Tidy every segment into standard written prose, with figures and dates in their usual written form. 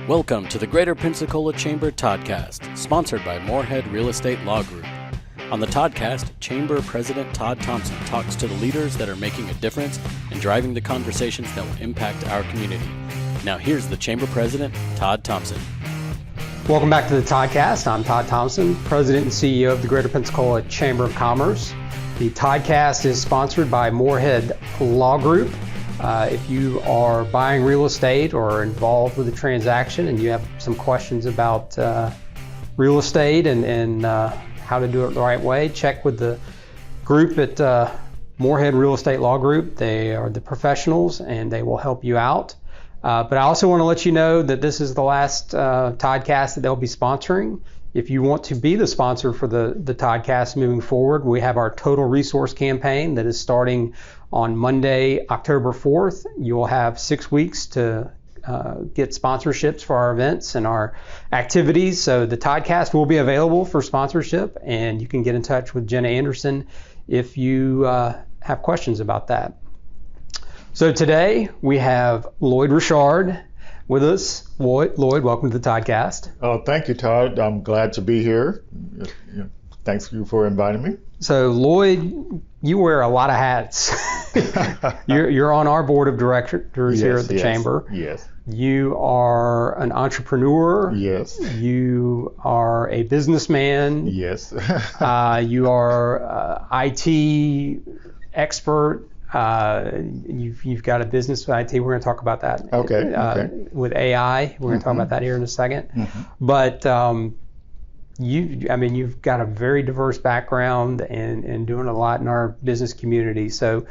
Welcome to the Greater Pensacola Chamber Toddcast, sponsored by Moorhead Real Estate Law Group. On the Toddcast, Chamber President Todd Thompson talks to the leaders that are making a difference and driving the conversations that will impact our community. Now here's the Chamber President, Todd Thompson. Welcome back to the Toddcast. I'm Todd Thompson, President and CEO of the Greater Pensacola Chamber of Commerce. The Toddcast is sponsored by Moorhead Law Group. If you are buying real estate or involved with a transaction and you have some questions about real estate and how to do it the right way, check with the group at Moorhead Real Estate Law Group. They are the professionals and they will help you out. But I also want to let you know that this is the last Toddcast that they'll be sponsoring. If you want to be the sponsor for the Toddcast moving forward, we have our Total Resource campaign that is starting on Monday, October 4th. You will have 6 weeks to get sponsorships for our events and our activities. So the Toddcast will be available for sponsorship, and you can get in touch with Jenna Anderson if you have questions about that. So today we have Lloyd Reshard with us. Lloyd, welcome to the Toddcast. Oh, thank you, Todd. I'm glad to be here. Thanks you for inviting me. So Lloyd, you wear a lot of hats. You're on our board of directors here at the Chamber. Yes. You are an entrepreneur. Yes. You are a businessman. Yes. You are IT expert. You've got a business with IT. We're going to talk about that. Okay. With AI, we're going to talk about that here in a second. Mm-hmm. But you've got a very diverse background and doing a lot in our business community. So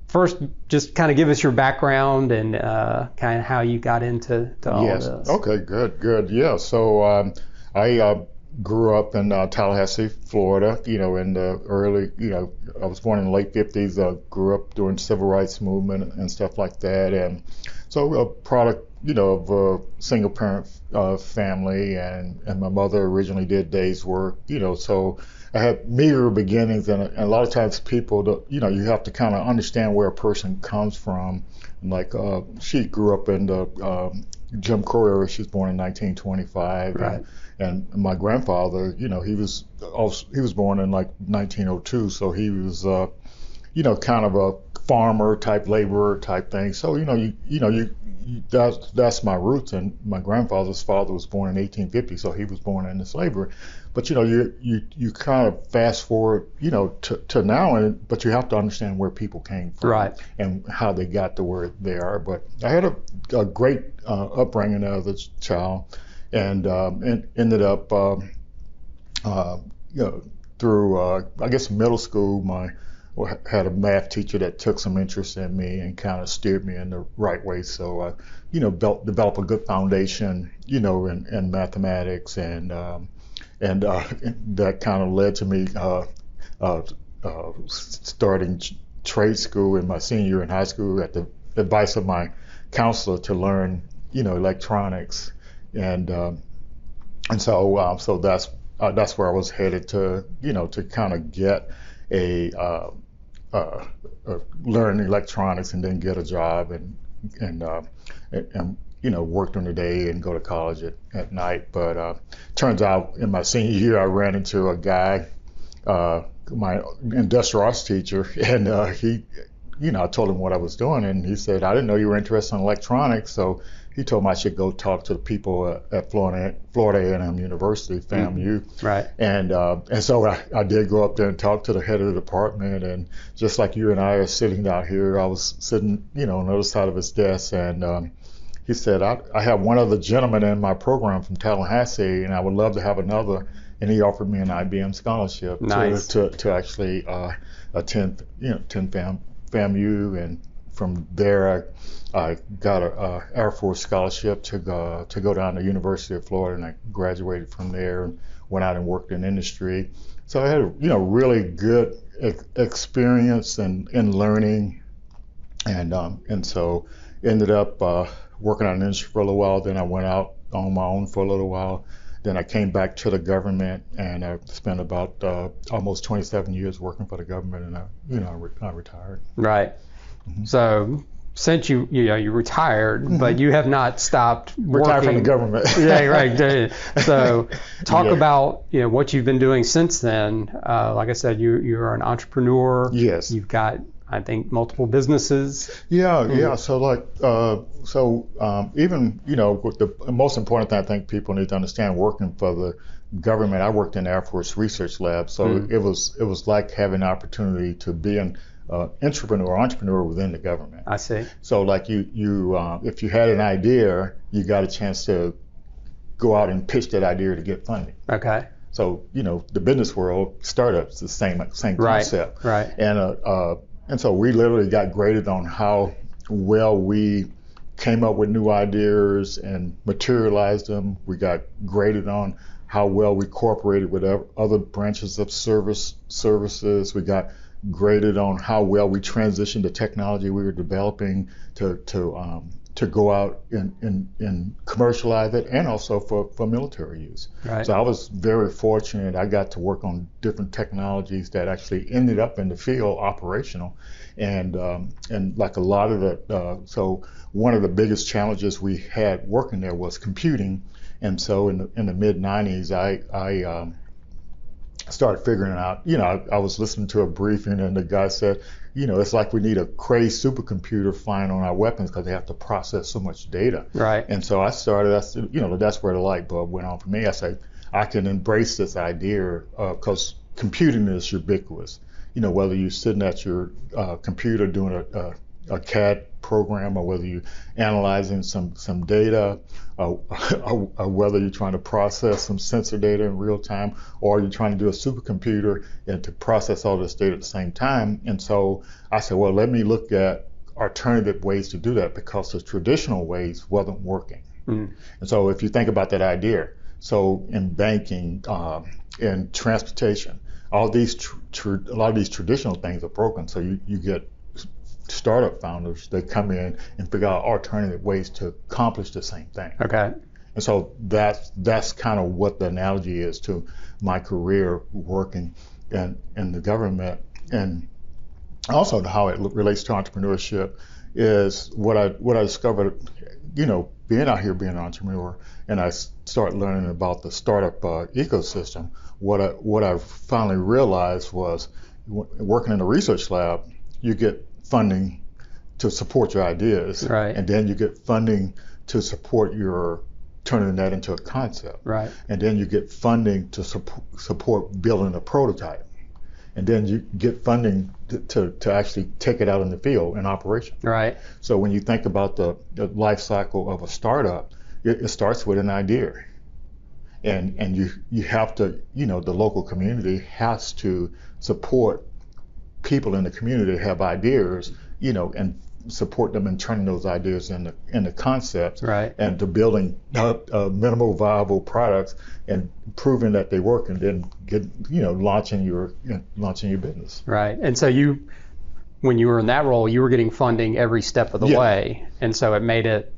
first, just kind of give us your background and kind of how you got into all of this. Okay. Good. Yeah. So I grew up in Tallahassee, Florida, in the early, I was born in the late 50s, grew up during the civil rights movement and stuff like that. And so a product, of a single parent family, and my mother originally did days work, so I had meager beginnings, and a lot of times people, you have to kind of understand where a person comes from. Like she grew up in the Jim Crow era. She was born in 1925. Right. And my grandfather, he was born in like 1902, so he was, kind of a farmer type, laborer type thing. So that's my roots. And my grandfather's father was born in 1850, so he was born into slavery. But you kind of fast forward, to now, but you have to understand where people came from, right, and how they got to where they are. But I had a great upbringing as a child. And ended up, through, I guess, middle school, had a math teacher that took some interest in me and kind of steered me in the right way. So, develop a good foundation, in mathematics, and that kind of led to me starting trade school in my senior year in high school at the advice of my counselor to learn, electronics. And so that's where I was headed to, to kind of get learn electronics and then get a job and work during the day and go to college at night. But turns out in my senior year I ran into a guy, my industrial arts teacher, and he, I told him what I was doing, and he said, I didn't know you were interested in electronics, so he told me I should go talk to the people at Florida A&M University, FAMU. Mm-hmm. Right. And so I did go up there and talk to the head of the department, and just like you and I are sitting down here, I was sitting, on the other side of his desk, and he said, I have one other gentleman in my program from Tallahassee, and I would love to have another. And he offered me an IBM scholarship. Nice. to actually attend FAMU, and from there I got a Air Force scholarship to go down to the University of Florida, and I graduated from there and went out and worked in industry. So I had a really good experience in learning, and so ended up working on industry for a little while. Then I went out on my own for a little while. Then I came back to the government, and I spent about almost 27 years working for the government, and I retired. Right. Mm-hmm. So since you retired, but you have not stopped Retired working from the government. Yeah, right. So talk Yeah. about what you've been doing since then. Like I said, you're an entrepreneur. Yes. You've got, I think, multiple businesses. Yeah. So even with the most important thing I think people need to understand, working for the government, I worked in the Air Force Research Lab, so it was like having the opportunity to be an entrepreneur within the government. I see. So like you if you had an idea, you got a chance to go out and pitch that idea to get funding. Okay. So the business world, startups, the same concept. Right. And so we literally got graded on how well we came up with new ideas and materialized them. We got graded on how well we cooperated with other branches of services. We got graded on how well we transitioned the technology we were developing to go out and commercialize it, and also for military use. Right. So I was very fortunate. I got to work on different technologies that actually ended up in the field operational, and like a lot of the so one of the biggest challenges we had working there was computing, and so in the mid 90s I started figuring out, I was listening to a briefing and the guy said, it's like we need a crazed supercomputer flying on our weapons because they have to process so much data. Right. And so I started, that's where the light bulb went on for me. I said, I can embrace this idea because computing is ubiquitous. Whether you're sitting at your computer doing a CAD program, or whether you're analyzing some data, or whether you're trying to process some sensor data in real time, or you're trying to do a supercomputer and to process all this data at the same time. And so I said, well, let me look at alternative ways to do that, because the traditional ways wasn't working. And so if you think about that idea, so in banking, in transportation, all these a lot of these traditional things are broken. So you get startup founders, they come in and figure out alternative ways to accomplish the same thing. Okay. And so that's kind of what the analogy is to my career working in the government, and also how it relates to entrepreneurship is what I discovered, being out here being an entrepreneur, and I started learning about the startup ecosystem. What I finally realized was, working in a research lab, you get funding to support your ideas, right, and then you get funding to support your turning that into a concept, right, and then you get funding to support building a prototype, and then you get funding to actually take it out in the field in operation. Right. So when you think about the life cycle of a startup, it starts with an idea, and you have to, the local community has to support people in the community have ideas, and support them in turning those ideas into concepts, right, and to building minimal viable products and proving that they work, and then launching your business. Right. And so when you were in that role, you were getting funding every step of the way, and so it made it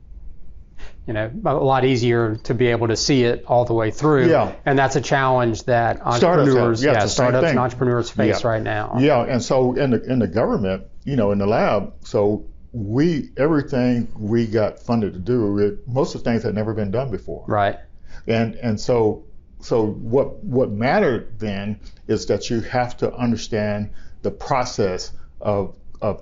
a lot easier to be able to see it all the way through. Yeah. And that's a challenge that entrepreneurs, startups and entrepreneurs face right now. Yeah. And so in the government, in the lab, so everything we got funded to do, most of the things had never been done before. Right. And so what mattered then is that you have to understand the process of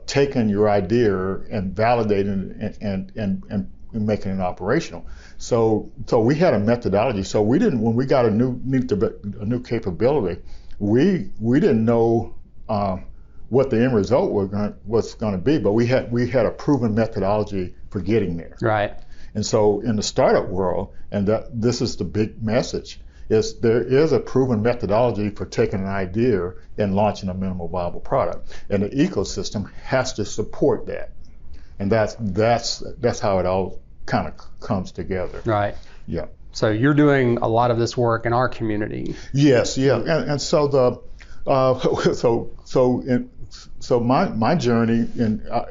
taking your idea and validating it and making it operational. So we had a methodology. So we didn't, when we got a new capability, we didn't know what the end result was going to be, but we had a proven methodology for getting there. Right. And so in the startup world, and this is the big message, is there is a proven methodology for taking an idea and launching a minimal viable product, and the ecosystem has to support that. And that's how it all kind of comes together. Right. Yeah. So you're doing a lot of this work in our community. Yes. Yeah. And so so my journey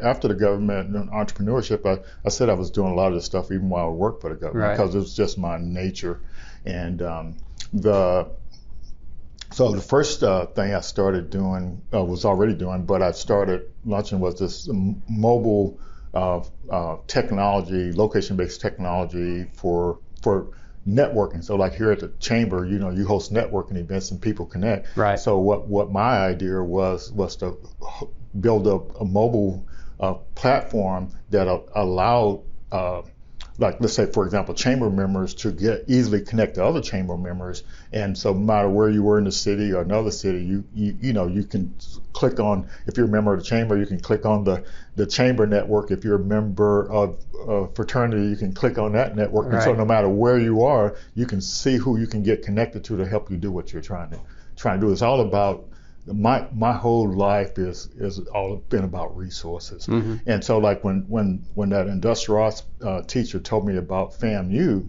after the government and entrepreneurship, I said I was doing a lot of this stuff even while I worked for the government, right, because it was just my nature. And the first thing I started doing, was already doing, but I started launching, was this mobile technology, location-based technology for networking. So like here at the chamber, you host networking events and people connect. Right. So what my idea was to build a mobile platform that allowed, like let's say for example, chamber members to easily connect to other chamber members. And so no matter where you were in the city or another city, you can click on, if you're a member of the chamber, you can click on the chamber network. If you're a member of a fraternity, you can click on that network. Right. And so no matter where you are, you can see who you can get connected to help you do what you're trying to do. It's all about, my whole life is all been about resources. Mm-hmm. And so like when that industrial arts teacher told me about FAMU,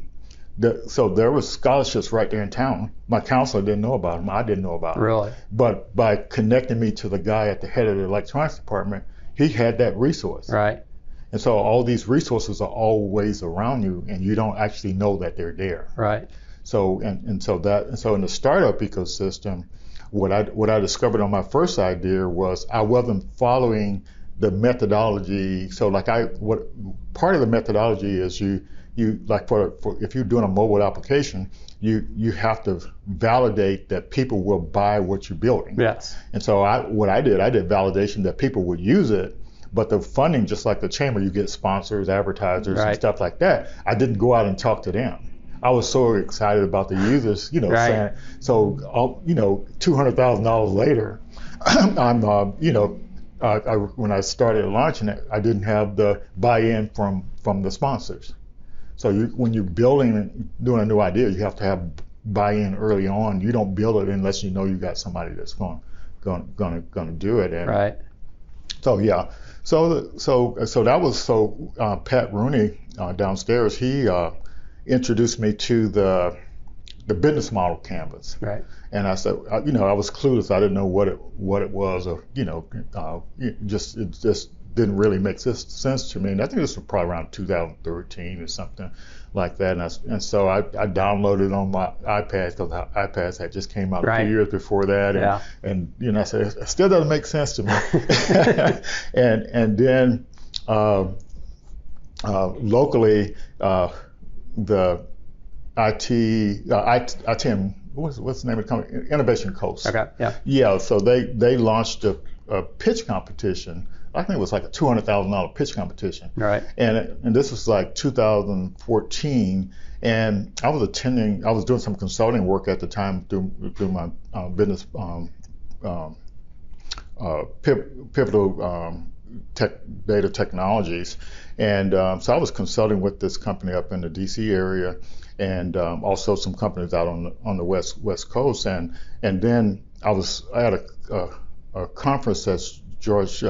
so there was scholarships right there in town. My counselor didn't know about them. I didn't know about them. Really? But by connecting me to the guy at the head of the electronics department, he had that resource. Right. And so all these resources are always around you, and you don't actually know that they're there. Right. So so in the startup ecosystem, what I discovered on my first idea was I wasn't following the methodology. So like part of the methodology is you like for if you're doing a mobile application, you have to validate that people will buy what you're building. Yes. And so I did validation that people would use it, but the funding, just like the chamber, you get sponsors, advertisers, right. and stuff like that. I didn't go out and talk to them. I was so excited about the users, right. saying, so, $200,000 later, I'm, when I started launching it, I didn't have the buy-in from the sponsors. So when you're doing a new idea, you have to have buy-in early on. You don't build it unless you know you got somebody that's going to do it. And right. So yeah, so that was Pat Rooney downstairs. He introduced me to the business model canvas. Right. And I said, I was clueless. I didn't know what it was, or it just didn't really make sense to me. And I think this was probably around 2013 or something like that. And so I downloaded it on my iPad, because iPads had just came out a few years before that. And, and I said, it still doesn't make sense to me. and then locally, the ITM, what's the name of the company? Innovation Coast. Okay. Yeah. Yeah. So they launched a pitch competition. I think it was like a $200,000 pitch competition. Right. And this was like 2014. And I was doing some consulting work at the time through my business pivotal data technologies. And so I was consulting with this company up in the DC area, and also some companies out on the west coast. And then I had a conference at George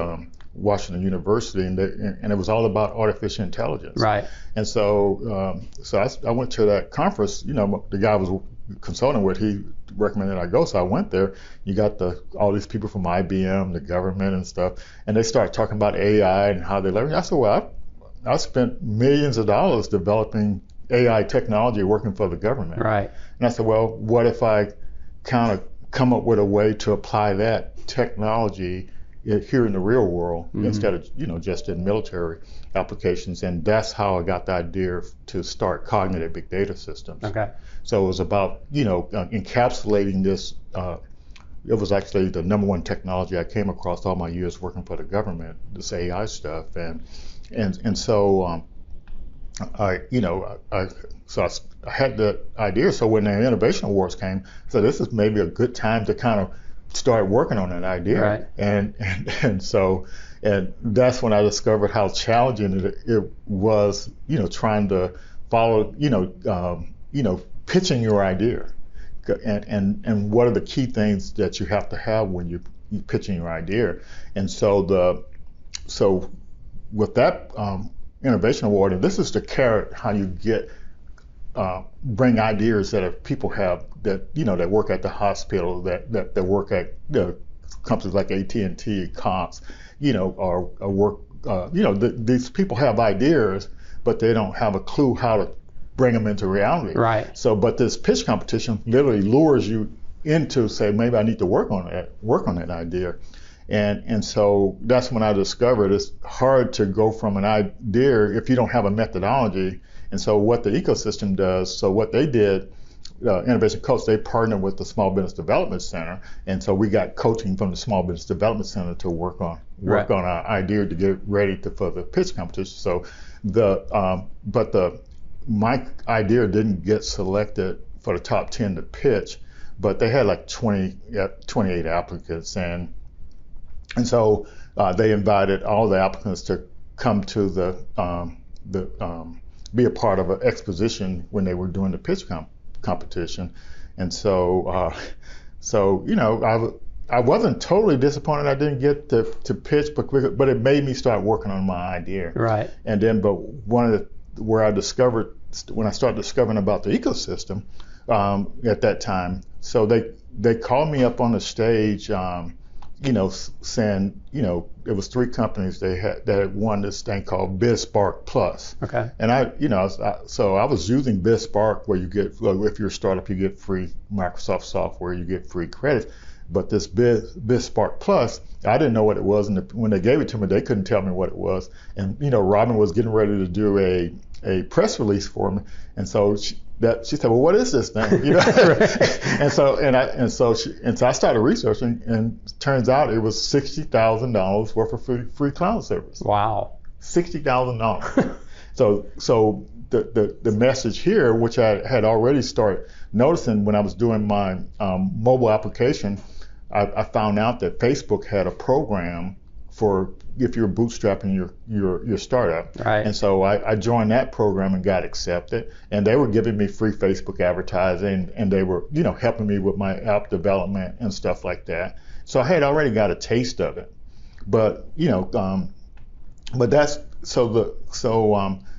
Washington University, and it was all about artificial intelligence. Right. And so I went to that conference. The guy I was consulting with, he recommended I go, so I went there. You got all these people from IBM, the government and stuff, and they started talking about AI and how they leverage. I said, well, I spent millions of dollars developing AI technology working for the government. Right. And I said, well, what if I kind of come up with a way to apply that technology here in the real world, mm-hmm. instead of just in military applications? And that's how I got the idea to start Cognitive Big Data Systems. Okay. So it was about encapsulating this. It was actually the number one technology I came across all my years working for the government, this AI stuff, and so I had the idea. So when the Innovation Awards came, so this is maybe a good time to kind of start working on that idea. Right. And so that's when I discovered how challenging it was, trying to follow, pitching your idea, and what are the key things that you have to have when you're pitching your idea. And so with that Innovation Award, and this is the carrot, how you bring ideas that people have that work at the hospital, that work at companies like AT&T, Comps, or work, these people have ideas, but they don't have a clue how to bring them into reality. Right. So, but this pitch competition literally lures you into say, maybe I need to work on that idea. And so that's when I discovered it's hard to go from an idea if you don't have a methodology. And so what the ecosystem does, so what they did, Innovation Coach, they partnered with the Small Business Development Center, and so we got coaching from the Small Business Development Center to work on our idea to get ready for the pitch competition. So my idea didn't get selected for the top 10 to pitch, but they had like 28 applicants, and so they invited all the applicants to come to be a part of an exposition when they were doing the pitch competition. And so I wasn't totally disappointed I didn't get to pitch, but it made me start working on my idea. Right. And then, but when I started discovering about the ecosystem at that time, so they called me up on the stage, saying, it was 3 companies that had won this thing called BizSpark Plus. Okay. And I was using BizSpark, where you get, if you're a startup, you get free Microsoft software, you get free credits. But this BizSpark Plus, I didn't know what it was, and when they gave it to me, they couldn't tell me what it was. And Robin was getting ready to do a press release for me, and so she said, "Well, what is this thing?" and so I started researching, and it turns out it was $60,000 worth of free cloud service. Wow. $60,000. So the message here, which I had already started noticing when I was doing my mobile application, I found out that Facebook had a program for if you're bootstrapping your startup. Right. And so I joined that program and got accepted, and they were giving me free Facebook advertising, and they were helping me with my app development and stuff like that. So I had already got a taste of it, but that's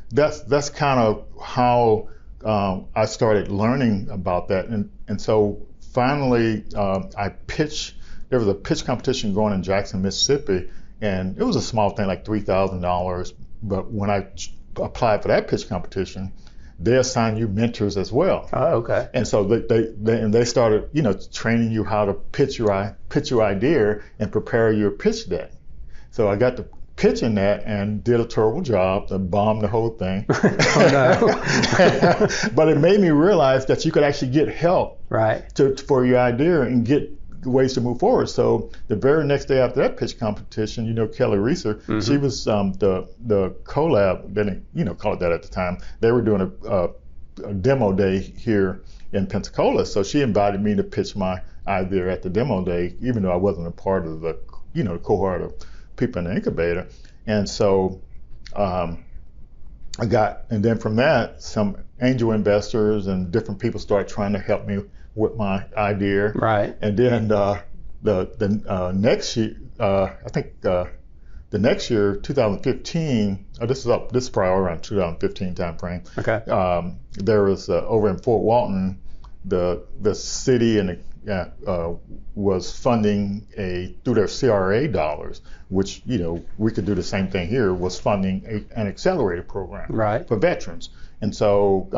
that's kind of how I started learning about that, and so finally I pitched. There was a pitch competition going in Jackson, Mississippi, and it was a small thing, like $3,000. But when I applied for that pitch competition, they assign you mentors as well. Oh, okay. And so they started, training you how to pitch your idea and prepare your pitch deck. So I got to pitching that and did a terrible job and bombed the whole thing. Oh, no. But it made me realize that you could actually get help for your idea and get ways to move forward. So the very next day after that pitch competition, Kelly Reeser, mm-hmm. she was the collab, they didn't call it that at the time. They were doing a demo day here in Pensacola. So she invited me to pitch my idea at the demo day, even though I wasn't a part of the cohort of people in the incubator. And so and then from that, some angel investors and different people started trying to help me with my idea. Right. And then the next year, I think the next year, 2015, this is probably around 2015 timeframe. Okay. There was over in Fort Walton, the city and was funding through their CRA dollars, which we could do the same thing here, was funding an accelerator program for veterans. And so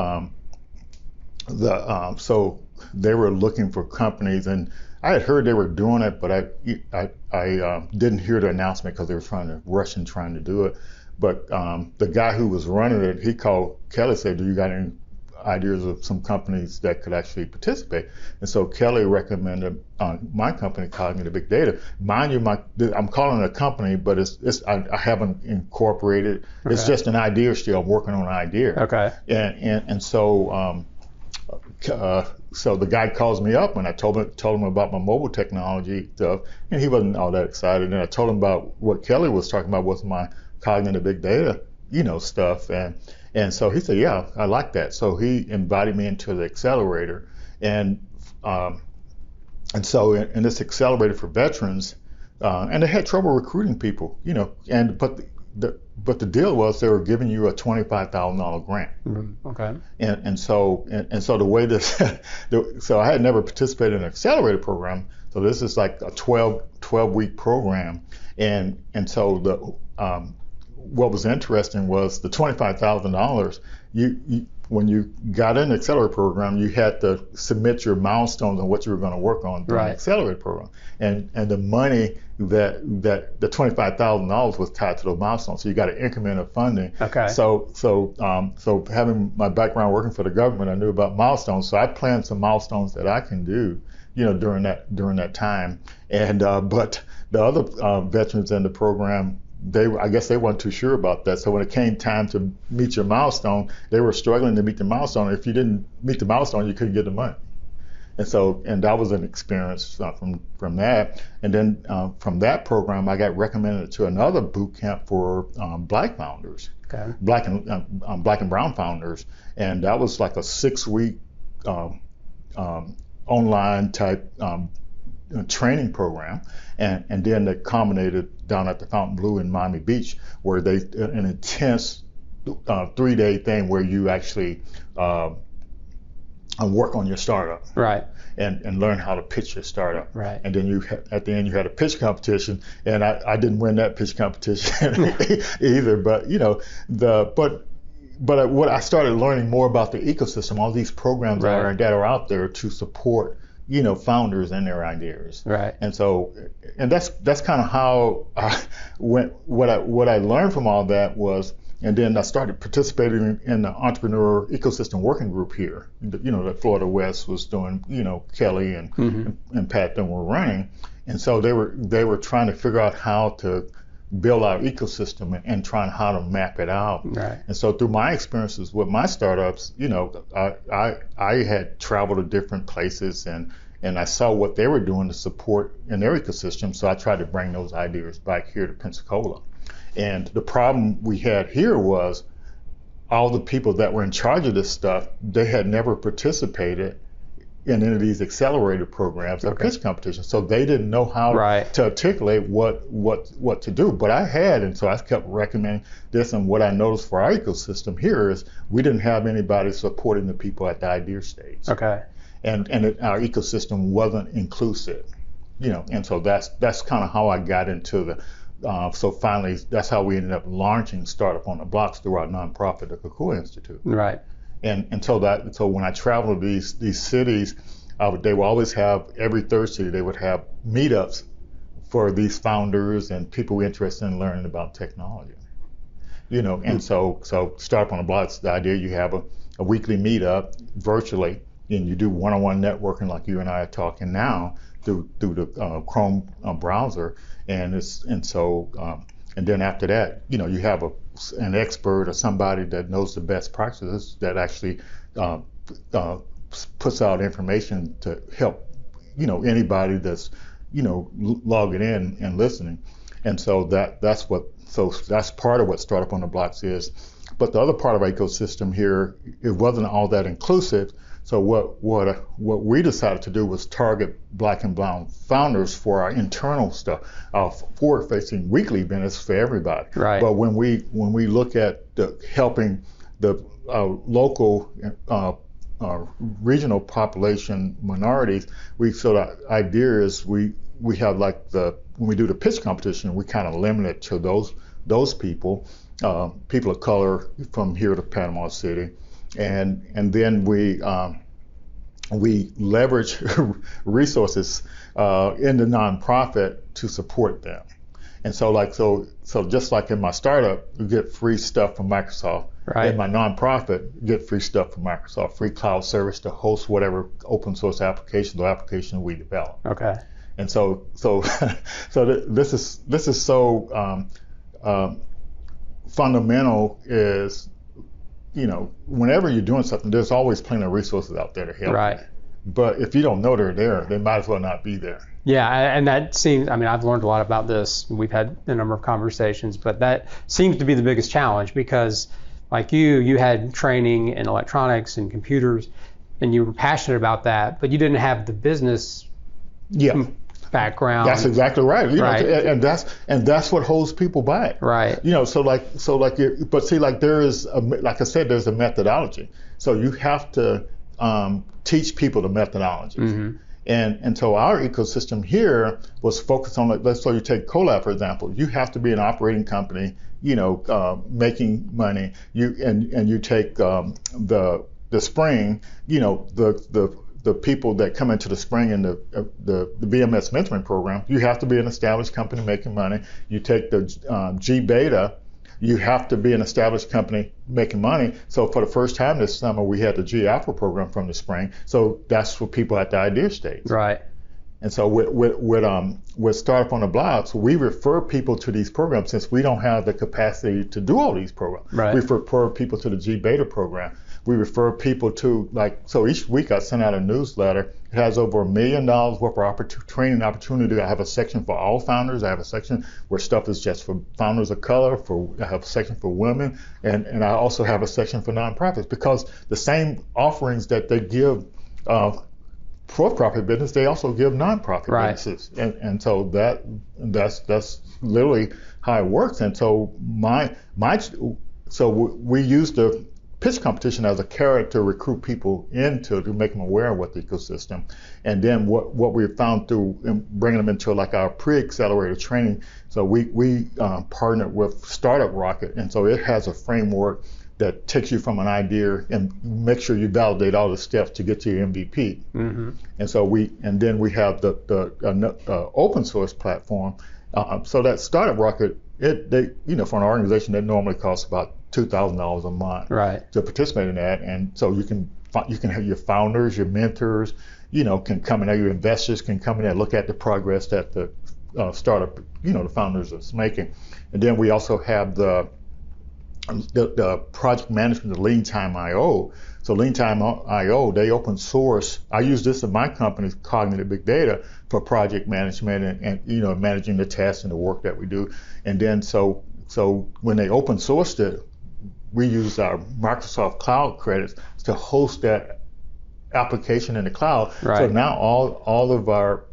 so they were looking for companies, and I had heard they were doing it, but I didn't hear the announcement because they were trying to do it. But the guy who was running it, he called Kelly, said, "Do you got any ideas of some companies that could actually participate?" And so Kelly recommended my company, Cognitive Big Data. Mind you, I'm calling it a company, but I haven't incorporated. Okay. It's just an idea still. I'm working on an idea. Okay. And so so the guy calls me up, and I told him about my mobile technology stuff, and he wasn't all that excited. And I told him about what Kelly was talking about was my Cognitive Big Data, stuff, and so he said, "Yeah, I like that." So he invited me into the accelerator, and so in this accelerator for veterans, and they had trouble recruiting people, but the deal was they were giving you a $25,000 grant. Mm-hmm. Okay. And so the way this, so I had never participated in an accelerator program. So this is like a 12-week program, and so what was interesting was the $25,000. when you got in the Accelerate program, you had to submit your milestones on what you were going to work on during the Accelerate program, and the money that the $25,000 was tied to those milestones. So you got an increment of funding. Okay. So having my background working for the government, I knew about milestones. So I planned some milestones that I can do, during that time. And but the other veterans in the program, I guess they weren't too sure about that. So when it came time to meet your milestone, they were struggling to meet the milestone. If you didn't meet the milestone, you couldn't get the money. And that was an experience from that. And then from that program, I got recommended to another boot camp for Black founders, Black and Brown founders, and that was like a 6-week online type training program, and then they culminated down at the Fontainebleau in Miami Beach, where an intense 3-day thing where you actually work on your startup, right, and learn how to pitch your startup, right, and then at the end you had a pitch competition, and I didn't win that pitch competition either, but what I started learning more about the ecosystem, all these programs that are out there to support founders and their ideas, right, and that's kind of how what I learned from all that was. And then I started participating in the entrepreneur ecosystem working group here, that Florida West was doing, Kelly and Pat then were running. And so they were trying to figure out how to build our ecosystem and trying how to map it out. Right. And so through my experiences with my startups, I had traveled to different places and I saw what they were doing to support in their ecosystem. So I tried to bring those ideas back here to Pensacola. And the problem we had here was all the people that were in charge of this stuff, they had never participated in any of these accelerated programs or pitch competitions. So they didn't know how to articulate what to do. But I had, and so I kept recommending this. And what I noticed for our ecosystem here is we didn't have anybody supporting the people at the idea stage. Okay. And our ecosystem wasn't inclusive, and so that's kind of how I got into the so finally, that's how we ended up launching Startup on the Blocks through our nonprofit, the Kukua Institute. Right. And so when I traveled to these cities, they would always have, every Thursday, they would have meetups for these founders and people interested in learning about technology. And so Startup on the Blocks, the idea you have a weekly meetup virtually, and you do one-on-one networking like you and I are talking now through the Chrome browser. And then after that, you have an expert or somebody that knows the best practices that actually puts out information to help, anybody that's, logging in and listening. And so that's part of what Startup on the Blocks is. But the other part of our ecosystem here, it wasn't all that inclusive. So what we decided to do was target Black and Brown founders for our internal stuff, our forward-facing weekly events for everybody. Right. But when we look at helping the local regional population minorities, the idea is we have when we do the pitch competition, we kind of limit it to those people of color from here to Panama City. And then we leverage resources in the nonprofit to support them. And so just like in my startup, you get free stuff from Microsoft. Right. In my nonprofit, you get free stuff from Microsoft, free cloud service to host whatever open source applications or application we develop. Okay. And so this is so fundamental is, whenever you're doing something, there's always plenty of resources out there to help. Right. You. But if you don't know they're there, they might as well not be there. Yeah, and that seems, I've learned a lot about this. We've had a number of conversations, but that seems to be the biggest challenge because, like you had training in electronics and computers, and you were passionate about that, but you didn't have the business background. That's exactly right. Right. And that's what holds people back. Right. But see, there is, like I said, there's a methodology. So you have to teach people the methodology. Mm-hmm. And so our ecosystem here was focused on, let's say you take Colab, for example. You have to be an operating company, making money. You take the spring, the people that come into the spring and the VMS mentoring program. You have to be an established company making money. You take the G Beta. You have to be an established company making money. So for the first time this summer, we had the G Alpha program from the spring. So that's for people at the idea stage. Right. And so with Startup on the Blocks, we refer people to these programs since we don't have the capacity to do all these programs. Right. We refer people to the G Beta program. We refer people to, so each week I send out a newsletter. It has over $1 million worth of training opportunity. I have a section for all founders. I have a section where stuff is just for founders of color. I have a section for women. And I also have a section for nonprofits, because the same offerings that they give for-profit business, they also give nonprofit businesses. And so that's literally how it works. And so we use the pitch competition as a carrot to recruit people to make them aware of what the ecosystem. And then what we found through bringing them into like our pre-accelerator training, so we partnered with Startup Rocket, and so it has a framework that takes you from an idea and make sure you validate all the steps to get to your MVP. Mm-hmm. And then we have the open source platform, so that Startup Rocket, for an organization that normally costs about $2,000 a month to participate in that. And so you can have your founders, your mentors, can come in there, your investors can come in there and look at the progress that the startup, the founders is making. And then we also have the project management, the Lean Time IO. So Lean Time IO, they open source. I use this in my company, Cognitive Big Data, for project management and managing the tasks and the work that we do. And then so when they open sourced it, we use our Microsoft Cloud credits to host that application in the cloud. Right. So now all of our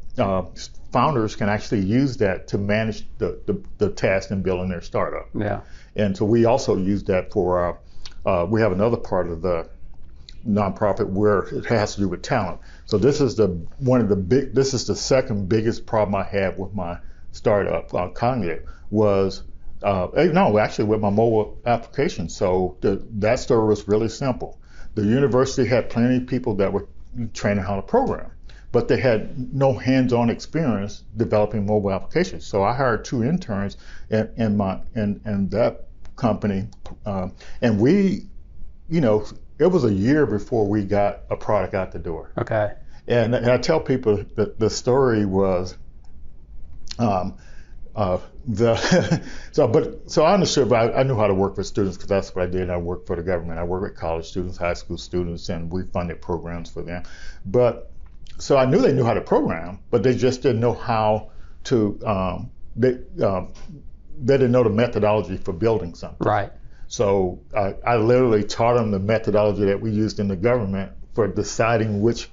founders can actually use that to manage the task in building their startup. Yeah. And so we also use that for we have another part of the nonprofit where it has to do with talent. So this is this is the second biggest problem I had with my startup, Cognitive, was actually with my mobile application. So that story was really simple. The university had plenty of people that were training how to program, but they had no hands-on experience developing mobile applications. So I hired 2 interns in that company, and we, it was a year before we got a product out the door. Okay. And I tell people that the story was, so I understood, but I knew how to work with students because that's what I did. I worked for the government. I worked with college students, high school students, and we funded programs for them. But so I knew they knew how to program, but they just didn't know how to. They didn't know the methodology for building something. Right. So I literally taught them the methodology that we used in the government for deciding which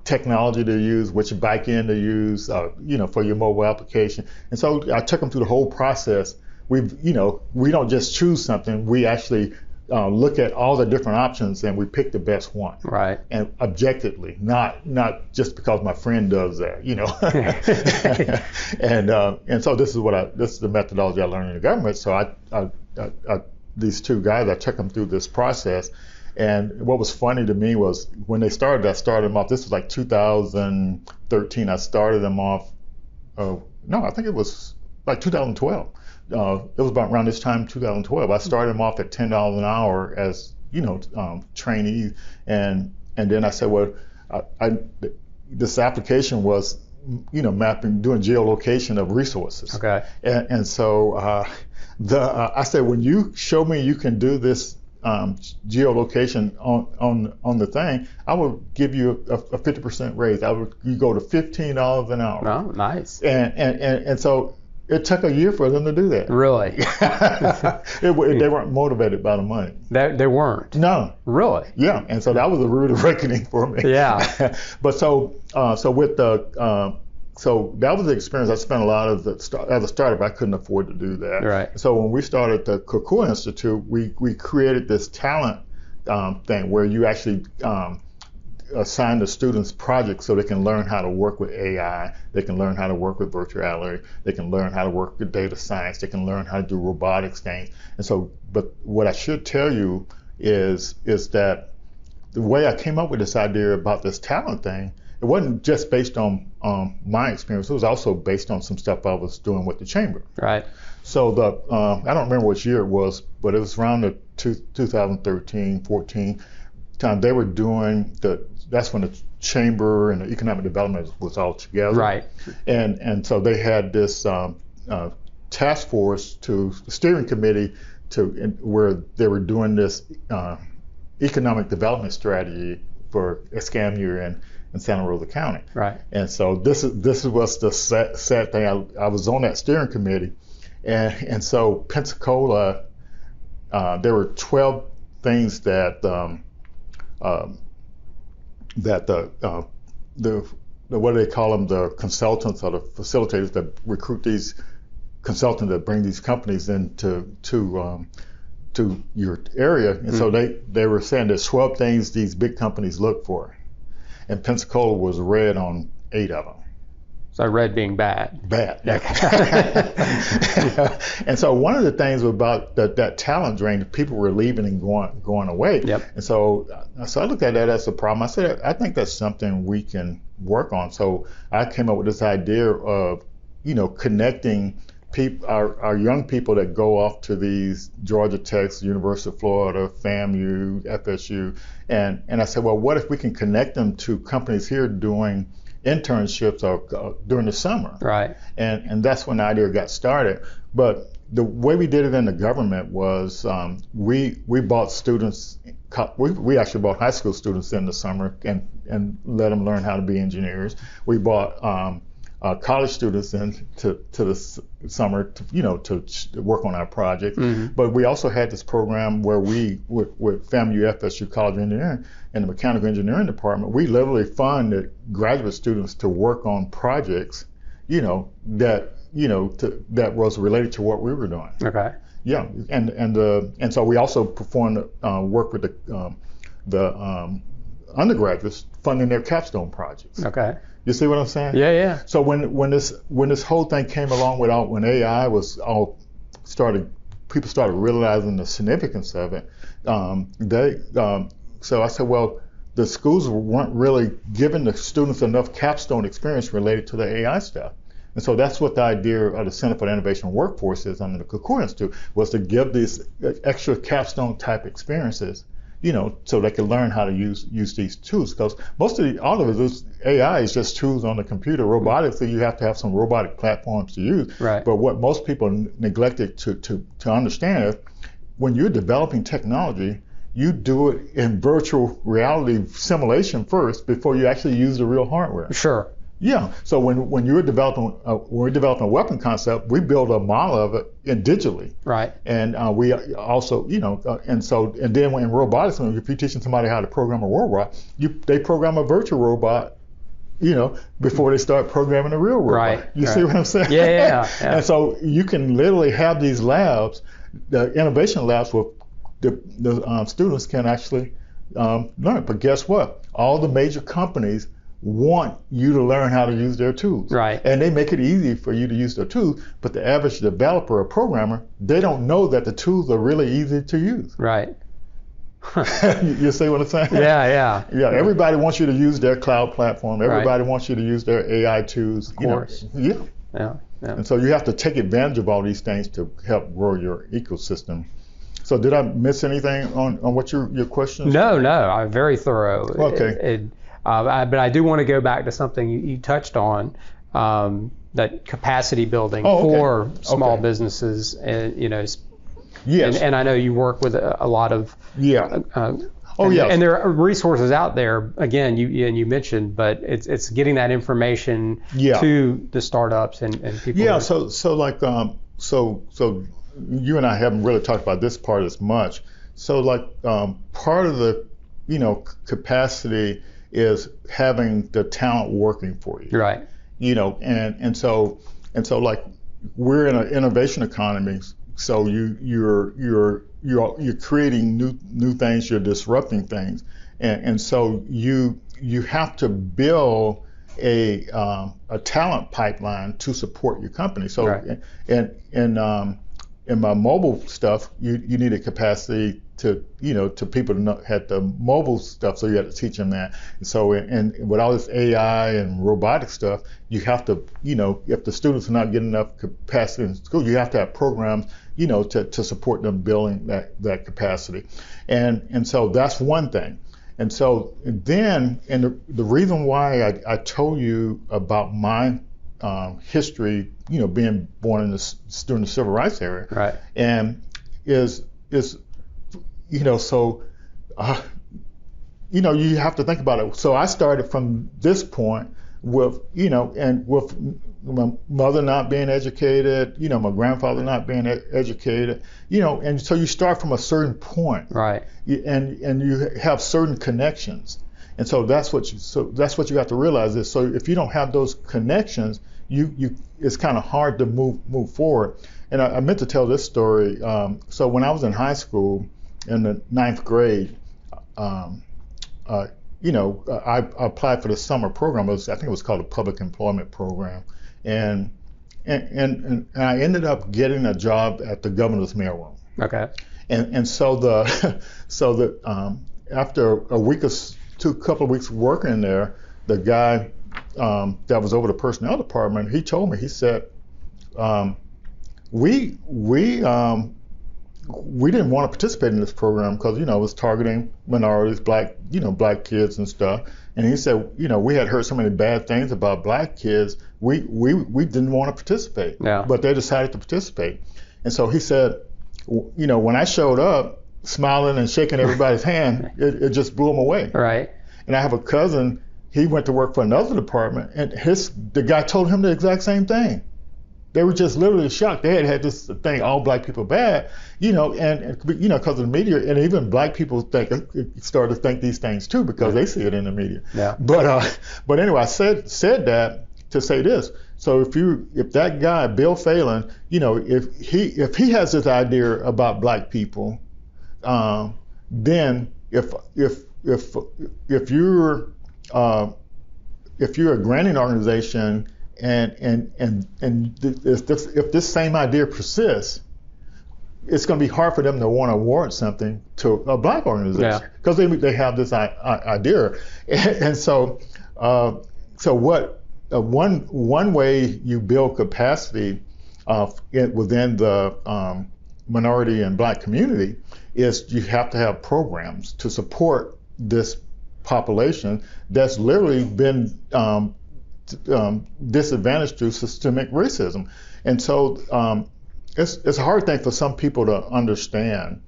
technology to use, which backend to use, for your mobile application. And so I took them through the whole process. We don't just choose something. We actually look at all the different options and we pick the best one. Right. And objectively, not just because my friend does that, and so this is the methodology I learned in the government. So I these 2 guys, I took them through this process. And what was funny to me was when I started them off, this was like 2013. I started them off, I think it was like 2012. It was about around this time, 2012. I started them off at $10 an hour as, trainees. And then I said, well, this application was, doing geolocation of resources. Okay. And so I said, when you show me you can do this geolocation on the thing, I will give you a 50% raise. You go to $15 an hour. Oh, nice. And so it took a year for them to do that. Really? They weren't motivated by the money. They weren't? No. Really? Yeah. And so that was a rude awakening for me. Yeah. But so with the so that was the experience. I spent a lot of as a startup, I couldn't afford to do that. Right. So when we started the Cocoa Institute, we created this talent thing where you actually assign the students projects so they can learn how to work with AI, they can learn how to work with virtual reality, they can learn how to work with data science, they can learn how to do robotics things. And so, but what I should tell you is that the way I came up with this idea about this talent thing, it wasn't just based on my experience. It was also based on some stuff I was doing with the chamber. Right. So I don't remember which year it was, but it was around the 2013, 14 time. They were doing that's when the chamber and the economic development was all together. Right. And so they had this task force the steering committee where they were doing this economic development strategy for SCAMU in Santa Rosa County. Right. And so this was the sad thing. I was on that steering committee, and so Pensacola, there were 12 things that the what do they call them, the consultants or the facilitators that recruit these consultants that bring these companies into to your area. And so they were saying there's 12 things these big companies look for. And Pensacola was red on 8 of them. So red being bad. Bad. Yeah. And so one of the things about that talent drain, people were leaving and going away. Yep. And so I looked at that as a problem. I said, I think that's something we can work on. So I came up with this idea of, connecting our young people that go off to these Georgia Techs, University of Florida, FAMU, FSU, and I said, well, what if we can connect them to companies here doing internships or during the summer? Right. And that's when the idea got started. But the way we did it in the government was we bought students. We actually bought high school students in the summer and let them learn how to be engineers. We bought college students in to the summer to work on our project. Mm-hmm. But we also had this program where we, with FAMU FSU College of Engineering and the Mechanical Engineering Department, we literally funded graduate students to work on projects, that was related to what we were doing. Okay. Yeah, and so we also performed work with the undergraduates funding their capstone projects. Okay. You see what I'm saying? Yeah. So when this whole thing came along when AI was people started realizing the significance of it. So I said, well, the schools weren't really giving the students enough capstone experience related to the AI stuff. And so that's what the idea of the Center for the Innovation Workforce is under the Cocoon Institute, was to give these extra capstone type experiences, so they can learn how to use these tools. Because all of this AI is just tools on the computer. Robotics, you have to have some robotic platforms to use. Right. But what most people neglected to understand is when you're developing technology, you do it in virtual reality simulation first before you actually use the real hardware. Sure. Yeah. So when we're developing a weapon concept, we build a model of it digitally. Right. And we also, and then in robotics, if you're teaching somebody how to program a robot, they program a virtual robot, before they start programming a real robot. Right. You see what I'm saying? Yeah. And so you can literally have these labs, the innovation labs, where the students can actually learn. But guess what? All the major companies want you to learn how to use their tools. Right. And they make it easy for you to use their tools, but the average developer or programmer, they don't know that the tools are really easy to use. Right. You see what I'm saying? Yeah. Everybody wants you to use their cloud platform. Everybody wants you to use their AI tools. Of course. Yeah. And so you have to take advantage of all these things to help grow your ecosystem. So did I miss anything on what your questions? No, I'm very thorough. Okay. But I do want to go back to something you touched on, that capacity building for small businesses, and Yes. And I know you work with a lot of yes. And there are resources out there. Again, you mentioned, but it's getting that information to the startups and people. Yeah. So you and I haven't really talked about this part as much. So part of the capacity is having the talent working for you. Right. And so we're in an innovation economy. So you're creating new things, you're disrupting things, and so you have to build a talent pipeline to support your company. So right. in my mobile stuff, you needed capacity to people to know had the mobile stuff, so you had to teach them that. And so and with all this AI and robotic stuff, you have to, if the students are not getting enough capacity in school, you have to have programs, to support them building that capacity. And so that's one thing. And so then, and the reason why I told you about my history, being born during the civil rights era, right, and is so you have to think about it. So I started from this point with and with my mother not being educated, my grandfather not being educated, and so you start from a certain point, right, and you have certain connections, and so that's what you have to realize is, so if you don't have those connections, you it's kind of hard to move forward. And I meant to tell this story. So when I was in high school in the 9th grade, I applied for the summer program. I think it was called a public employment program, and I ended up getting a job at the governor's mailroom. Okay. And so after a couple of weeks working there, the guy that was over the personnel department, he told me, he said, we didn't want to participate in this program because it was targeting minorities, black kids and stuff. And he said, we had heard so many bad things about black kids, we didn't want to participate. Yeah. But they decided to participate. And so he said, when I showed up smiling and shaking everybody's hand, it just blew them away. Right. And I have a cousin, he went to work for another department, and the guy told him the exact same thing. They were just literally shocked. They had this thing, all black people bad, and because of the media, and even black people started to think these things too because they see it in the media. Yeah. But anyway, I said that to say this. So if that guy Bill Phelan, if he has this idea about black people, then if you're a granting organization and if this same idea persists, it's going to be hard for them to want to award something to a black organization because they have this idea. And so what one way you build capacity within the minority and black community is you have to have programs to support this population that's literally been disadvantaged through systemic racism. And so it's a hard thing for some people to understand,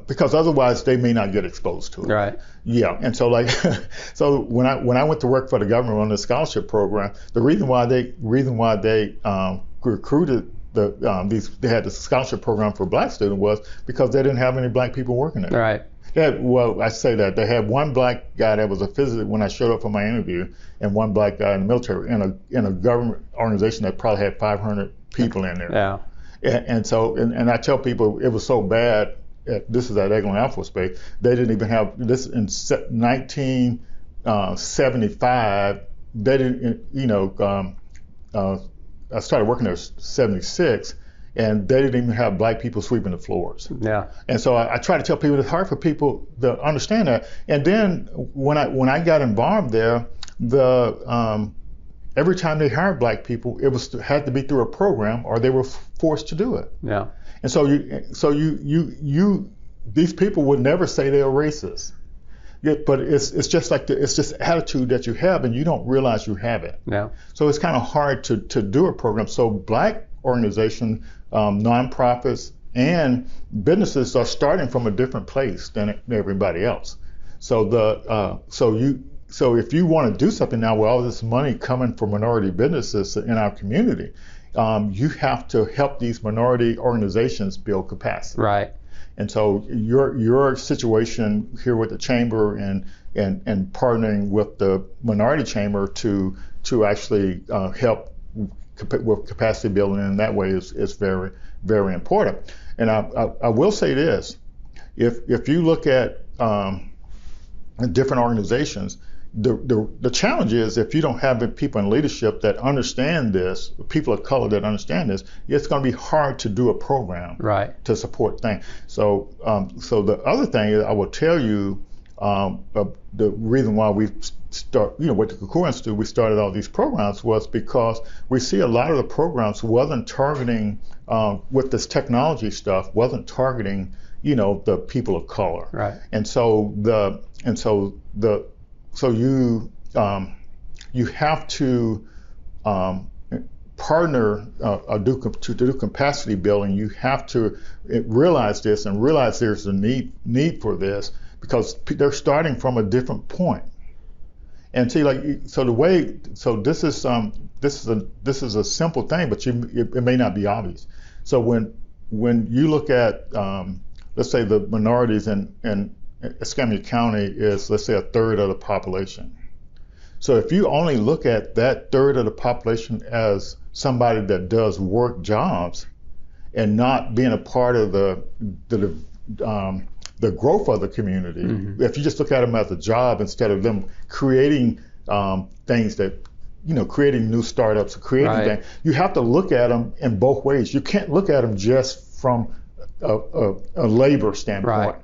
because otherwise they may not get exposed to it. Right. Yeah, and so so when I went to work for the government on the scholarship program, the reason why they recruited they had the scholarship program for black students was because they didn't have any black people working there. Right. I say that they had one black guy that was a physicist when I showed up for my interview, and one black guy in the military in a government organization that probably had 500 people in there. Yeah. And so I tell people it was so bad. This is at Eglin Air Force Base. They didn't even have this in 1975. They didn't. I started working there in 76. And they didn't even have black people sweeping the floors. Yeah. And so I try to tell people it's hard for people to understand that. And then when I got involved there, every time they hired black people, had to be through a program or they were forced to do it. Yeah. And so these people would never say they're racist. But it's just like it's just attitude that you have and you don't realize you have it. Yeah. So it's kind of hard to do a program. So black organizations, nonprofits, and businesses are starting from a different place than everybody else. So so if you want to do something now with all this money coming from minority businesses in our community, you have to help these minority organizations build capacity. Right. And so your situation here with the chamber and partnering with the minority chamber to actually help with capacity building in that way is very, very important. And I will say this, if you look at different organizations, the challenge is if you don't have people in leadership that understand this, people of color that understand this, it's going to be hard to do a program to support things. So the other thing is, I will tell you, the reason why we start, with the Kukua Institute, we started all these programs was because we see a lot of the programs wasn't targeting, with this technology stuff, wasn't targeting, the people of color. Right. So you have to partner to do capacity building. You have to realize this and realize there's a need for this, because they're starting from a different point. And see, this is a simple thing, but it may not be obvious. So when you look at let's say the minorities in Escambia County is, let's say, a third of the population. So if you only look at that third of the population as somebody that does work jobs and not being a part of the growth of the community, if you just look at them as a job instead of them creating things that, creating new startups, creating things, you have to look at them in both ways. You can't look at them just from a labor standpoint. Right.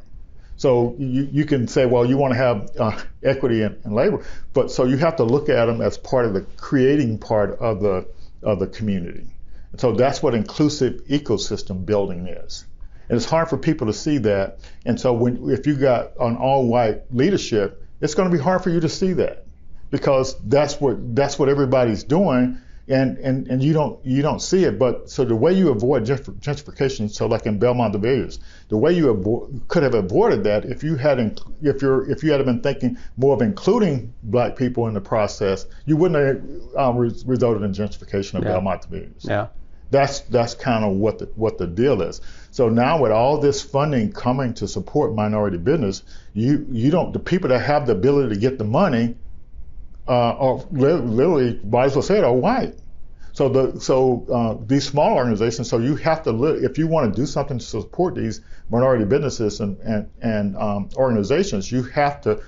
So you can say, well, you want to have equity in labor, but so you have to look at them as part of the creating part of the community. And so that's what inclusive ecosystem building is. And it's hard for people to see that. And so if you got an all-white leadership, it's going to be hard for you to see that, because that's what everybody's doing. And you don't see it. But so the way you avoid gentrification, so like in Belmont Villas, the way you could have avoided that if you had been thinking more of including black people in the process, you wouldn't have resulted in gentrification of Belmont Villas. Yeah. That's kind of what the deal is. So now with all this funding coming to support minority business, the people that have the ability to get the money or literally, might as well say it, are white. So these small organizations, so you have to if you want to do something to support these minority businesses and organizations, you have to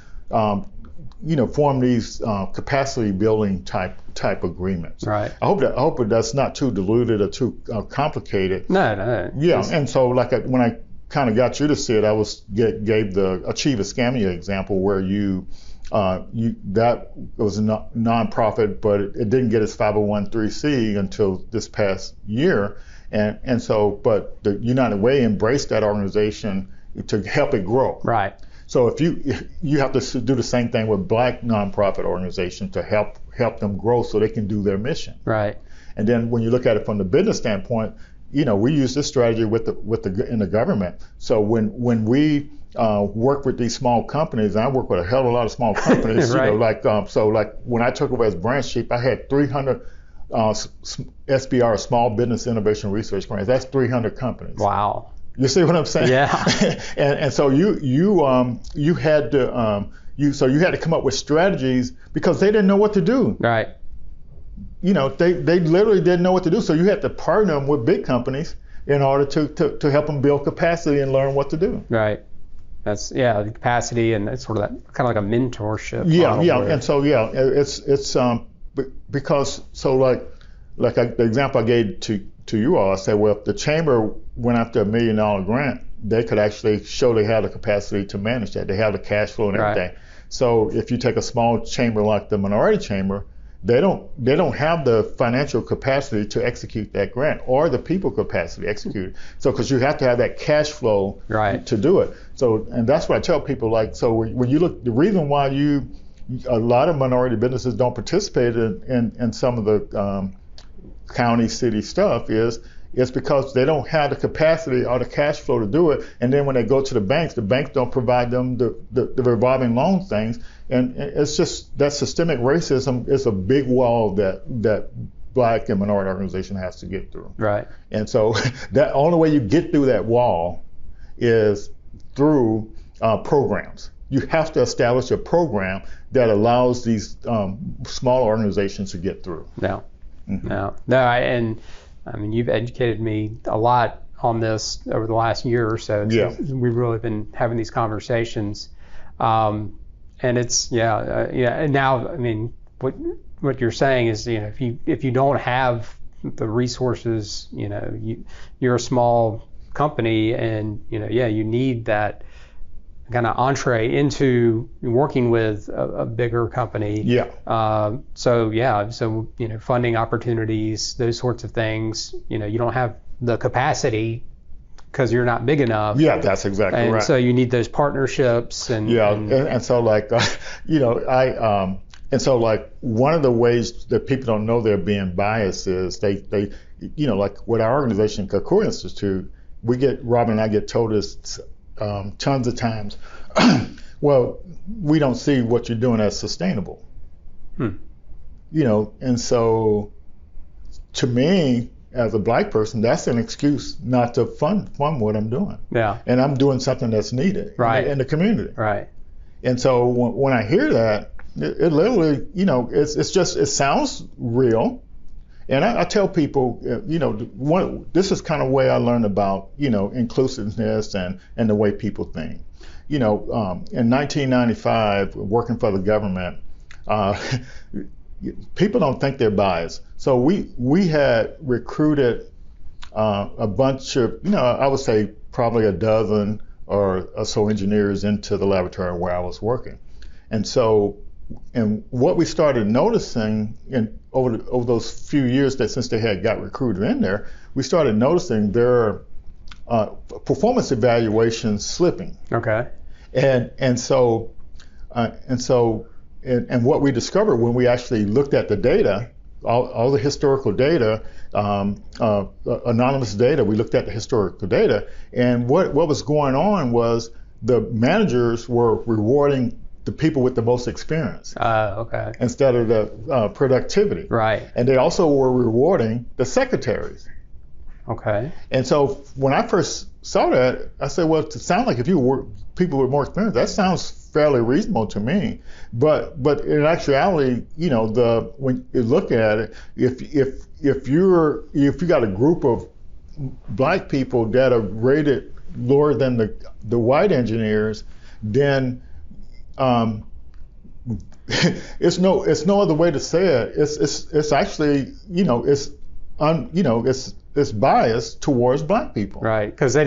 form these capacity building type agreements. Right. I hope that's not too diluted or too complicated. No. Yeah, and so when I kind of got you to see it, I gave the Achieve Escambia example where that was a nonprofit, but it didn't get its 501(c) until this past year, and so but the United Way embraced that organization to help it grow. Right. So if you have to do the same thing with black nonprofit organizations to help them grow so they can do their mission. Right. And then when you look at it from the business standpoint, we use this strategy in the government. So when we work with these small companies, and I work with a hell of a lot of small companies. Right. Like when I took over as branch chief, I had 300 SBR, Small Business Innovation Research grants. That's 300 companies. Wow. You see what I'm saying? Yeah. and so you had to come up with strategies because they didn't know what to do. Right. They literally didn't know what to do. So you had to partner them with big companies in order to help them build capacity and learn what to do. Right. That's the capacity, and it's sort of that kind of like a mentorship. Yeah. And so it's because the example I gave to you all, I said, well, if the chamber went after $1 million grant, they could actually show they have the capacity to manage that. They have the cash flow and everything. Right. So if you take a small chamber like the minority chamber, they don't have the financial capacity to execute that grant or the people capacity to execute it. So because you have to have that cash flow to do it. So, and that's what I tell people, when you look, the reason why a lot of minority businesses don't participate in some of the county, city stuff is because they don't have the capacity or the cash flow to do it. And then when they go to the banks don't provide them the revolving loan things. And it's just that systemic racism is a big wall that black and minority organization has to get through. Right. And so that only way you get through that wall is through programs. You have to establish a program that allows these small organizations to get through. No. Mm-hmm. No. I mean, you've educated me a lot on this over the last year or so. Yeah. We've really been having these conversations. And it's, and now, I mean, what you're saying is, if you don't have the resources, you're a small company and, you need that kind of entree into working with a bigger company. Yeah. So funding opportunities, those sorts of things, you don't have the capacity because you're not big enough. Yeah, that's exactly and right. So you need those partnerships and so like and so like one of the ways that people don't know they're being biased is they like with our organization, Kakura Institute, Robin and I get told this tons of times. Well, we don't see what you're doing as sustainable. And so to me, as a black person, that's an excuse not to fund what I'm doing. Yeah. And I'm doing something that's needed in the community. Right. And so when I hear that, it literally, it sounds real. And I tell people, this is kind of way I learned about, inclusiveness and the way people think. In 1995, working for the government, people don't think they're biased. So we had recruited a bunch of, I would say probably a dozen or so engineers into the laboratory where I was working. And what we started noticing over those few years since they had got recruited in there, we started noticing their performance evaluations slipping. Okay. And what we discovered when we actually looked at the data, all the historical data, anonymous data, we looked at the historical data, and what was going on was the managers were rewarding the people with the most experience instead of the productivity. Right. And they also were rewarding the secretaries. Okay. And so when I first saw that, I said, well, it sounds like if you were people with more experience, that sounds fairly reasonable to me. But in actuality, when you look at it, if you got a group of black people that are rated lower than the white engineers, then it's no other way to say it. It's actually it's biased towards black people. Right, because they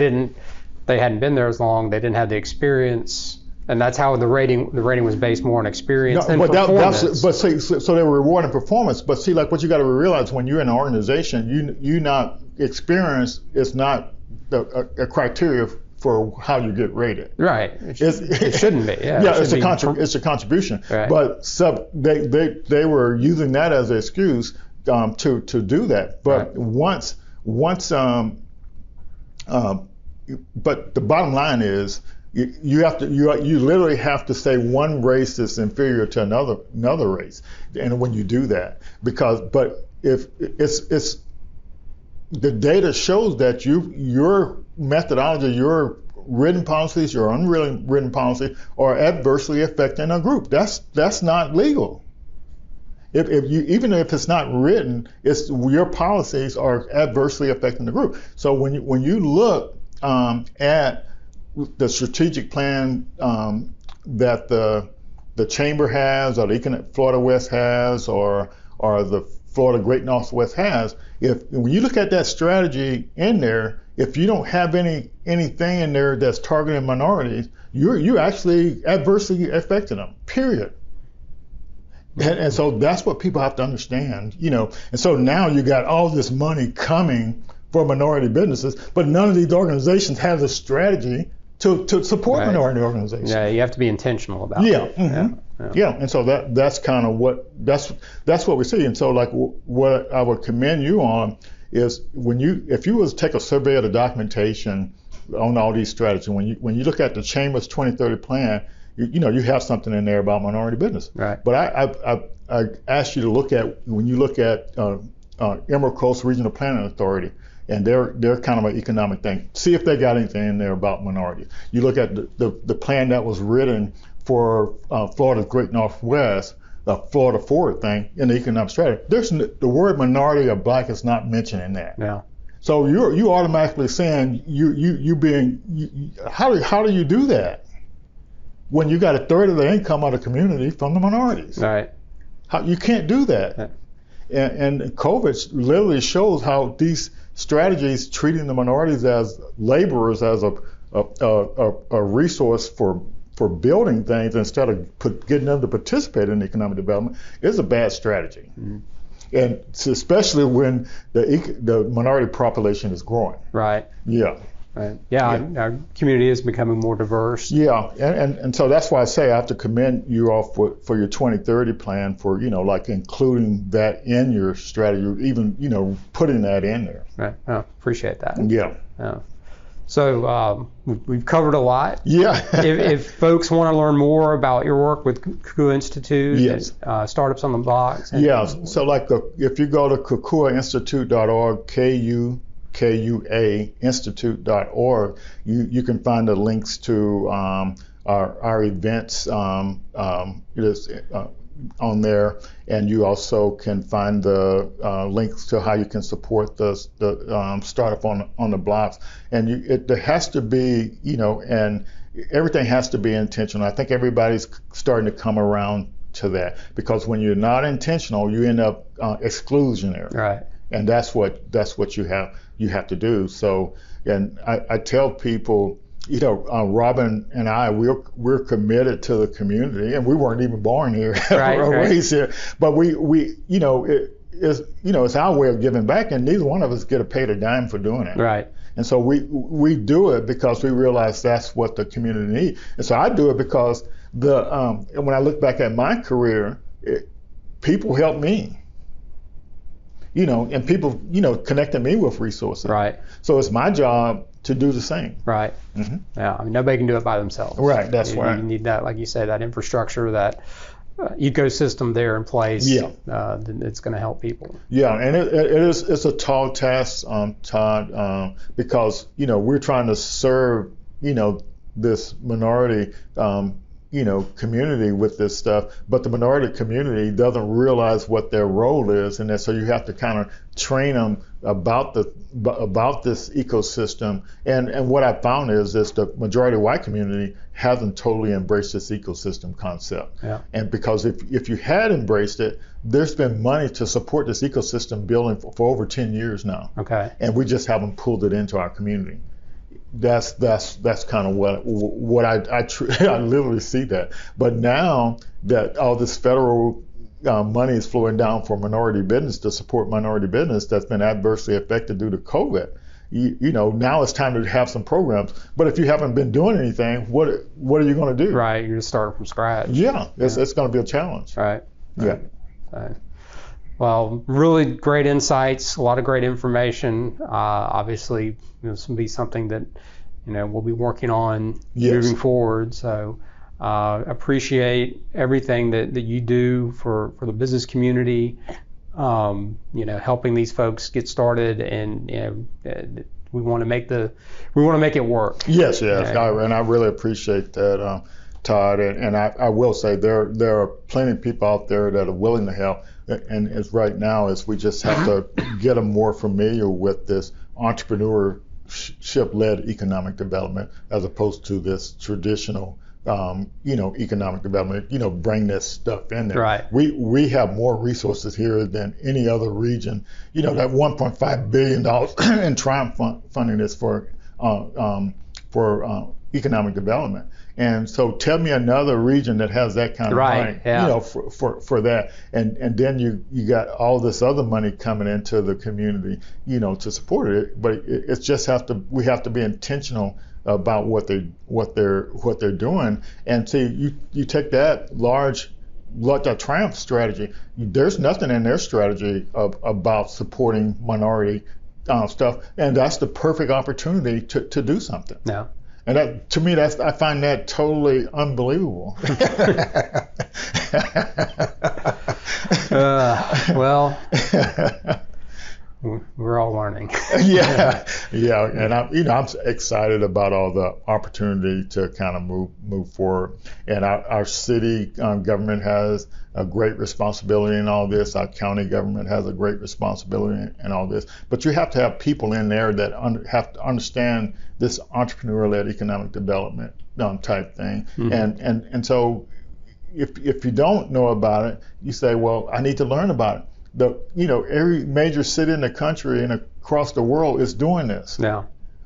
hadn't been there as long. They didn't have the experience, and that's how the rating was based more on experience than performance. So they were rewarding performance. But see, like what you got to realize when you're in an organization, you not experience is not a criteria for how you get rated. Right. It shouldn't be. Yeah. It's a contribution. Right. But they were using that as an excuse to do that. But right. But the bottom line is you literally have to say one race is inferior to another race, and when you do that, but if it's the data shows that your methodology, your written policies, your unwritten policy are adversely affecting a group. That's not legal. Even if it's not written, your policies are adversely affecting the group. So when you look at the strategic plan that the Chamber has, or the Florida West has, or the Florida Great Northwest has, when you look at that strategy in there, if you don't have anything in there that's targeting minorities, you're actually adversely affecting them. Period. And so that's what people have to understand, And so now you got all this money coming for minority businesses, but none of these organizations have a strategy to support minority organizations. Yeah, you have to be intentional about it. Mm-hmm. Yeah. And so that's kind of that's what we see. And so like what I would commend you on is if you was to take a survey of the documentation on all these strategies, when you look at the Chamber's 2030 plan, you have something in there about minority business. Right. But I asked you to look at when you look at Emerald Coast Regional Planning Authority, and they're kind of an economic thing. See if they got anything in there about minorities. You look at the plan that was written for Florida's Great Northwest, the Florida Forward thing in the economic strategy. The word minority or black is not mentioned in that. Yeah. So you automatically saying how do you do that when you got a third of the income of the community from the minorities? Right. You can't do that. Yeah. And COVID literally shows how these strategies treating the minorities as laborers, as a resource for building things instead of getting them to participate in economic development is a bad strategy. Mm-hmm. And especially when the minority population is growing. Right. Yeah. Right. Yeah. Our community is becoming more diverse. Yeah, and so that's why I say I have to commend you all for your 2030 plan for, like including that in your strategy, even, putting that in there. Right. Oh, appreciate that. Yeah. So we've covered a lot. Yeah. if folks want to learn more about your work with Kukua Institute, yes. and, Startups on the Blocks. Yeah. So if you go to kukuainstitute.org, KUA institute.org, you can find the links to our events on there, and you also can find the links to how you can support the startup on the blocks. And there has to be, and everything has to be intentional. I think everybody's starting to come around to that, because when you're not intentional, you end up exclusionary. Right. And that's what you have to do. So, and I tell people, Robin and I, we're committed to the community, and we weren't even born here, raised here, but it's our way of giving back, and neither one of us get paid a dime for doing it. Right. And so we do it because we realize that's what the community needs. And so I do it because when I look back at my career, people help me. And people, connected me with resources. Right. So it's my job to do the same. Right. Mm-hmm. Yeah. I mean, nobody can do it by themselves. Right. That's right. You need that, like you say, that infrastructure, that ecosystem there in place. Yeah. It's going to help people. Yeah, and it's a tall task, Todd, because we're trying to serve this minority community with this stuff, but the minority community doesn't realize what their role is, and so you have to kind of train them about this ecosystem. And what I found is the majority white community hasn't totally embraced this ecosystem concept. Yeah. And because if you had embraced it, there's been money to support this ecosystem building for over 10 years now. Okay. And we just haven't pulled it into our community. That's kind of what I literally see that. But now that all this federal money is flowing down for minority business to support minority business that's been adversely affected due to COVID, now it's time to have some programs. But if you haven't been doing anything, what are you going to do? Right, you're just starting from scratch. Yeah, it's going to be a challenge. Right. Yeah. Right. Well, really great insights, a lot of great information. Obviously, this will be something that we'll be working on moving forward. So appreciate everything that you do for the business community. Helping these folks get started, and we want to make it work. Yes. And I really appreciate that, Todd. And I will say there are plenty of people out there that are willing to help. And as right now, we just have to get them more familiar with this entrepreneurship-led economic development, as opposed to this traditional, economic development. Bring this stuff in there. Right. We have more resources here than any other region. That $1.5 billion in Triumph funding is for economic development. And so tell me another region that has that kind of money, for that. And then you got all this other money coming into the community, to support it. But it's just we have to be intentional about what they're doing. And see, you take that that Triumph strategy, there's nothing in their strategy about supporting minority stuff, and that's the perfect opportunity to do something. Yeah. And that, to me, I find that totally unbelievable. We're all learning. Yeah, and I'm excited about all the opportunity to kind of move forward. And our city government has a great responsibility in all this. Our county government has a great responsibility in all this. But you have to have people in there that have to understand this entrepreneur-led economic development type thing. And so if you don't know about it, you say, well, I need to learn about it. Every major city in the country and across the world is doing this. Yeah.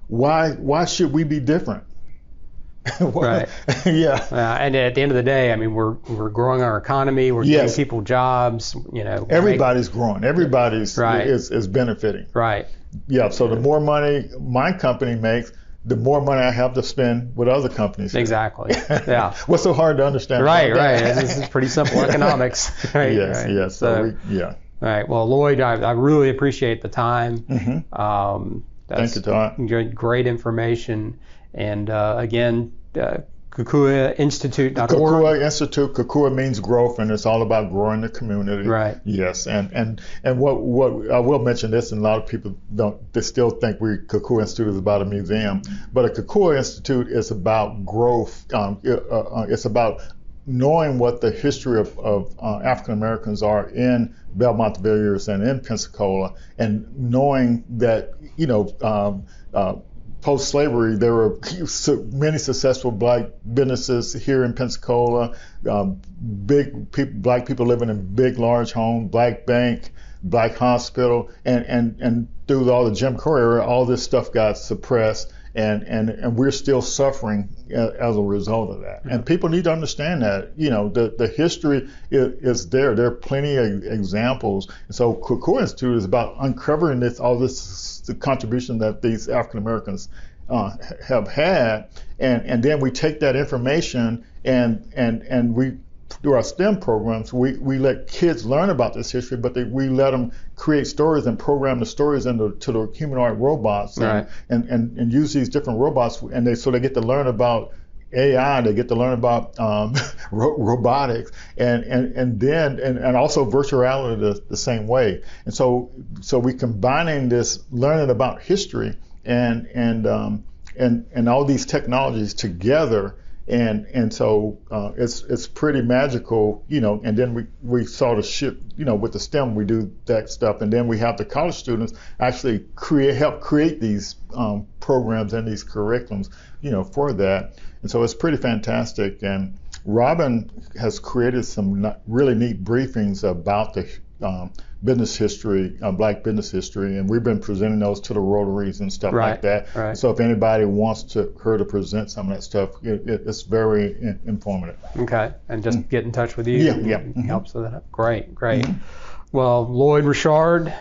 Why should we be different? Right. Yeah. And at the end of the day, I mean, we're growing our economy. We're giving people jobs. Everybody's growing. Everybody's right. is benefiting. Right. Yeah. So the more money my company makes, the more money I have to spend with other companies. Exactly. Yeah. What's so hard to understand? Right. This is pretty simple economics. Right. Yes. Right. Yes. So yeah. All right. Well, Lloyd, I really appreciate the time. Thank you, Todd. Great information. And again, KukuaInstitute.org. Kukua Institute. Kukua means growth, and it's all about growing the community. Right. Yes. And what I will mention this, and a lot of people they still think Kukua Institute is about a museum, but a Kukua Institute is about growth. It's about knowing what the history of African Americans are in Belmont Villiers and in Pensacola, and knowing that post-slavery, there were many successful black businesses here in Pensacola, black people living in big, large homes, black bank, black hospital, and through all the Jim Crow era, all this stuff got suppressed, and we're still suffering as a result of that. And people need to understand that, the history is there. There are plenty of examples. And so Kukua Institute is about uncovering the contribution that these African Americans have had, and then we take that information and we, through our STEM programs, we let kids learn about this history, but we let them create stories and program the stories to the humanoid robots, right. and use these different robots, and they get to learn about AI, they get to learn about robotics, and then also virtual reality the same way. And so we combining this learning about history and all these technologies together, and so it's pretty magical, and then we sort of shift, with the STEM we do that stuff, and then we have the college students actually help create these programs and these curriculums, for that. And so it's pretty fantastic. And Robin has created some really neat briefings about the business history, black business history, and we've been presenting those to the Rotaries and stuff like that. Right. So if anybody wants her to present some of that stuff, it's very informative. Okay, and just get in touch with you. Yeah. Help set that up. Great. Well, Lloyd, Reshard,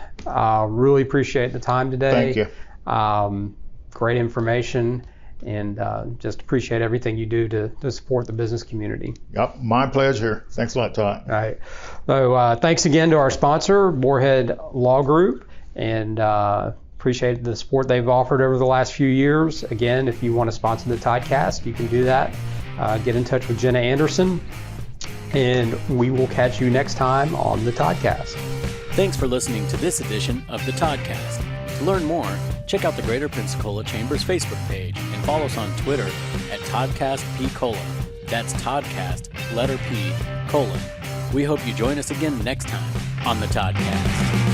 really appreciate the time today. Thank you. Great information. And just appreciate everything you do to support the business community. Yep, my pleasure. Thanks a lot, Todd. All right. So thanks again to our sponsor, Moorhead Law Group, and appreciate the support they've offered over the last few years. Again, if you want to sponsor the Toddcast, you can do that. Get in touch with Jenna Anderson, and we will catch you next time on the Toddcast. Thanks for listening to this edition of the Toddcast. To learn more, check out the Greater Pensacola Chamber's Facebook page and follow us on Twitter at ToddcastPCola. That's Toddcast, letter P, colon. We hope you join us again next time on the Toddcast.